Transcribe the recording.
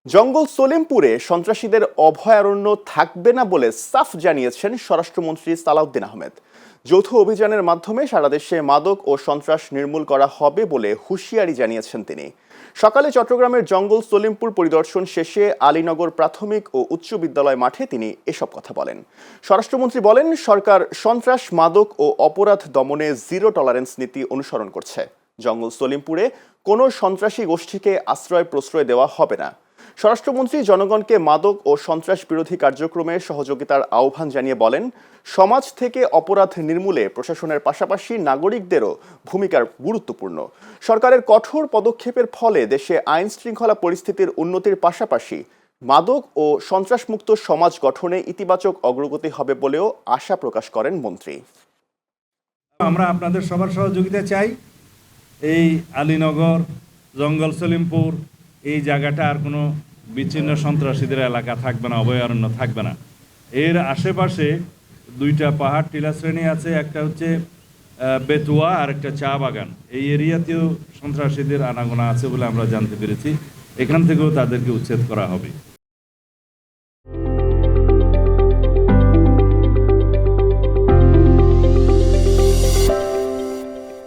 জঙ্গল সলেমপুরে সন্ত্রাসীদের অভয়ারণ্য থাকবে না বলে সাফ জানিয়েছেন স্বরাষ্ট্রমন্ত্রী সালাউদ্দিন আহমেদ। যৌথ অভিযানের মাধ্যমে সারা দেশে মাদক ও সন্ত্রাস নির্মূল করা হবে বলে হুঁশিয়ারি জানিয়েছেন তিনি। সকালে চট্টগ্রামের জঙ্গল সলেমপুর পরিদর্শন শেষে আলীনগর প্রাথমিক ও উচ্চ বিদ্যালয় মাঠে তিনি এসব কথা বলেন। স্বরাষ্ট্রমন্ত্রী বলেন, সরকার সন্ত্রাস, মাদক ও অপরাধ দমনে জিরো টলারেন্স নীতি অনুসরণ করছে। জঙ্গল সলেমপুরে কোনো সন্ত্রাসী গোষ্ঠীকে আশ্রয় প্রশ্রয় দেওয়া হবে না। স্বরাষ্ট্রমন্ত্রী জনগণকে মাদক ও সন্ত্রাস বিরোধী কার্যক্রমে সহযোগিতার আহ্বান জানিয়ে বলেন, সমাজ থেকে অপরাধ নির্মূলে প্রশাসনের পাশাপাশি নাগরিকদেরও ভূমিকা গুরুত্বপূর্ণ। সরকারের কঠোর পদক্ষেপের ফলে দেশে আইন শৃঙ্খলা পরিস্থিতির উন্নতির পাশাপাশি মাদক ও সন্ত্রাসমুক্ত সমাজ গঠনে ইতিবাচক অগ্রগতি হবে বলেও আশা প্রকাশ করেন মন্ত্রী। আমরা আপনাদের সবার সহযোগিতা চাই। এই আলীনগর, জঙ্গল সলিমপুর, এই জায়গাটা আর কোনো বিচ্ছিন্ন সন্ত্রাসীদের এলাকা থাকবে না, অভয়ারণ্য থাকবে না। এর আশেপাশে দুইটা পাহাড় টিলা শ্রেণী আছে, একটা হচ্ছে বেতুয়া আর একটা চা বাগান। এই এরিয়াতেও সন্ত্রাসীদের আনাগোনা আছে বলে আমরা জানতে পেরেছি। এখান থেকেও তাদেরকে উচ্ছেদ করা হবে।